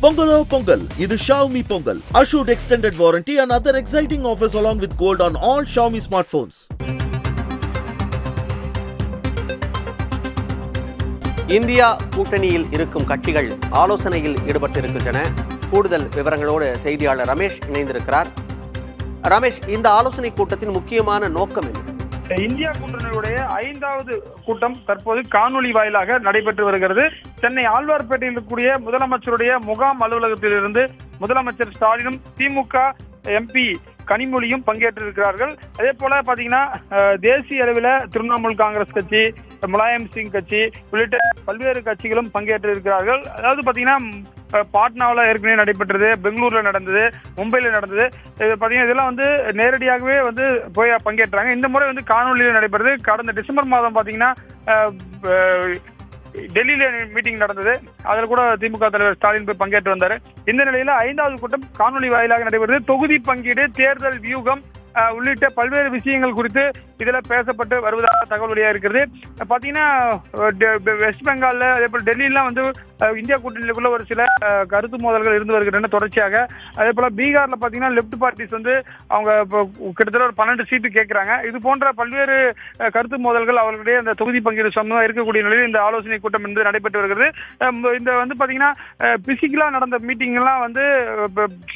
Pongalo Pongal, இது Xiaomi Pongal. Assured extended warranty and other exciting offers along with gold on all Xiaomi smartphones. India கூட்டணியில் இருக்கும் கட்சிகள் ஆலோசனையில் ஈடுபட்டிருக்கின்றன. கூடுதல் விவரங்களோடு செய்தியாளர் ரமேஷ் இணைந்திருக்கிறார். ரமேஷ், இந்த ஆலோசனை கூட்டத்தின் முக்கியமான நோக்கம் என்ன? இந்தியா கூட்டணியுடைய 5வது கூட்டம் தற்போது காணொலி வாயிலாக நடைபெற்று வருகிறது. சென்னை ஆழ்வார்பேட்டையில் இருக்கக்கூடிய முதலமைச்சருடைய முகாம் அலுவலகத்திலிருந்து முதலமைச்சர் ஸ்டாலினும் திமுக எம்பி கனிமொழியும் பங்கேற்றிருக்கிறார்கள். அதே போல பாத்தீங்கன்னா தேசிய அளவில் திரிணாமுல் காங்கிரஸ் கட்சி, முலாயம் சிங் கட்சி உள்ளிட்ட பல்வேறு கட்சிகளும் பங்கேற்றிருக்கிறார்கள். அதாவது பாத்தீங்கன்னா பாட்னாவில் ஏற்கனவே நடைபெற்றது, பெங்களூர்ல நடந்தது, மும்பையில் நடந்தது. பாத்தீங்கன்னா இதெல்லாம் வந்து நேரடியாகவே வந்து போய் பங்கேற்றாங்க. இந்த முறை வந்து காணொலியில் நடைபெறுது. கடந்த டிசம்பர் மாதம் பாத்தீங்கன்னா டெல்லியில மீட்டிங் நடந்தது. அதில் கூட திமுக தலைவர் ஸ்டாலின் போய் பங்கேற்று வந்தாரு. இந்த நிலையில 5வது கூட்டம் காணொலி வாயிலாக நடைபெறுது. தொகுதி பங்கீடு, தேர்தல் வியூகம் உள்ளிட்ட பல்வேறு விஷயங்கள் குறித்து இதுல பேசப்பட்டு வருவதாக தகவல் வெளியாக இருக்கிறது. பாத்தீங்கன்னா வெஸ்ட் பெங்கால்ல, அதே போல டெல்லியிலாம் வந்து இந்தியா கூட்டணிக்குள்ள ஒரு சில கருத்து மோதல்கள் இருந்து வருகின்றன தொடர்ச்சியாக. அதே போல பீகார்ல பாத்தீங்கன்னா லெப்ட் பார்ட்டிஸ் வந்து அவங்க கிட்டத்தட்ட ஒரு 12 சீட்டு கேட்கிறாங்க. இது போன்ற பல்வேறு கருத்து மோதல்கள் அவர்களுடைய அந்த தொகுதி பங்கீடு சம்பந்தமாக இருக்கக்கூடிய நிலையில் இந்த ஆலோசனை கூட்டம் என்பது நடைபெற்று வருகிறது. இந்த வந்து பாத்தீங்கன்னா பிசிக்கலா நடந்த மீட்டிங் எல்லாம் வந்து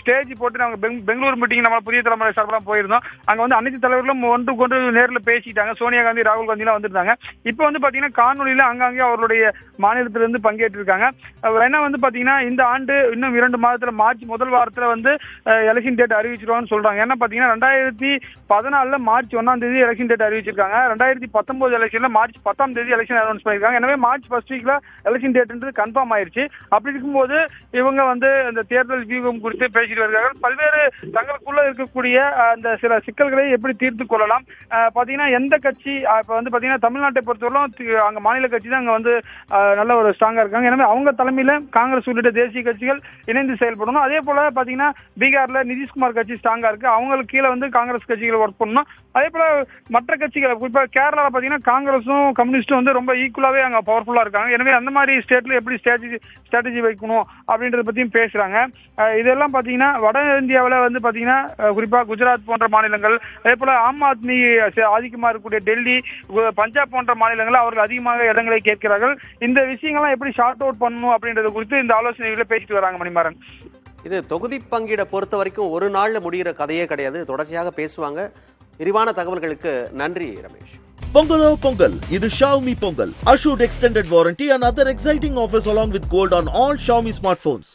ஸ்டேஜ் போட்டு நாங்கள் பெங்களூர் மீட்டிங் நம்ம புதிய தலைமுறை சார்பெல்லாம் போயிருந்தோம். அங்க வந்து அனைத்து தலைவர்களும் ஒன்றுக்கு ஒன்று நேரில் பேசிட்டாங்க. சோனியா காந்தி, ராகுல் காந்தி எல்லாம் வந்திருந்தாங்க. இப்ப வந்து பாத்தீங்கன்னா காணொலியில அங்கங்கே அவருடைய மாநிலத்திலிருந்து பங்கேற்றிருக்காங்க. ஏன்னா வந்து பாத்தீங்கன்னா இந்த ஆண்டு இன்னும் 2 மாதத்துல மார்ச் முதல் வாரத்துல வந்து எலெக்ஷன் டேட் அறிவிச்சிருவாங்கன்னு சொல்றாங்க. ஏன்னா பாத்தீங்கன்னா 2014 மார்ச் 1ஆம் தேதி எலெக்ஷன் டேட் அறிவிச்சிருக்காங்க. 2019 எலெக்ஷன்ல மார்ச் 10ஆம் தேதி எலெக்ஷன் அனௌன்ஸ் பண்ணிருக்காங்க. எனவே மார்ச் ஃபர்ஸ்ட் வீக்ல எலெக்ஷன் டேட்ன்றது கன்ஃபார்ம் ஆயிருச்சு. அப்படி இருக்கும்போது இவங்க வந்து இந்த தேர்தல் வியூகம் குறித்து பேசிட்டு வருகிறார்கள். பல்வேறு தங்களுக்குள்ள இருக்கக்கூடிய அந்த சில சிக்கல்களை எப்படி தீர்த்து கொள்ளலாம். பாத்தீங்கன்னா எந்த கட்சி இப்ப வந்து பாத்தீங்கன்னா தமிழ்நாட்டை பொறுத்தவரைக்கும் அங்க மாநில கட்சி தான் அங்க வந்து நல்ல ஒரு ஸ்ட்ராங்கா இருக்காங்க. எனவே அவங்க தலைமையில காங்கிரஸ் உள்ளிட்ட தேசிய கட்சிகள் இணைந்து செயல்படணும். அதே போல பாத்தீங்கன்னா பீகார்ல நிதிஷ்குமார் கட்சி ஸ்ட்ராங்கா இருக்கு. அவங்களுக்கு கீழே வந்து காங்கிரஸ் கட்சிகள் ஒர்க் பண்ணணும். அதே போல மற்ற கட்சிகள் குறிப்பா கேரளால பாத்தீங்கன்னா காங்கிரஸும் கம்யூனிஸ்டும் வந்து ரொம்ப ஈக்குவலாவே அங்க பவர்ஃபுல்லா இருக்காங்க. எனவே அந்த மாதிரி ஸ்டேட்ல எப்படி ஸ்ட்ராட்டஜி வைக்கணும் அப்படின்றத பத்தியும் பேசுறாங்க. இதெல்லாம் பாத்தீங்கன்னா வட இந்தியாவில வந்து பாத்தீங்கன்னா குறிப்பா குஜராத் போன்ற மாநிலங்கள், அதே போல ஆம் ஆத்மி ஆதிக்கமா இருக்கக்கூடிய டெல்லி, பஞ்சாப் போன்ற மாநிலங்கள் அவர்கள் அதிகமாக இடங்களை கேட்கிறார்கள். இந்த விஷயங்கள்லாம் எப்படி ஷார்ட் அவுட் பண்ணணும் அப்படின்றது குறித்து இந்த ஆலோசனைகளை பேசிட்டு வராங்க. மணிமாறன், இது தொகுதி பங்கீடை பொறுத்த வரைக்கும் ஒரு நாள்ல முடிகிற கதையே கிடையாது. தொடர்ச்சியாக பேசுவாங்க. விரிவான தகவல்களுக்கு நன்றி ரமேஷ். Pongalo Pongal, இது Xiaomi Pongal. Assured extended warranty and other exciting offers along with gold on all Xiaomi smartphones.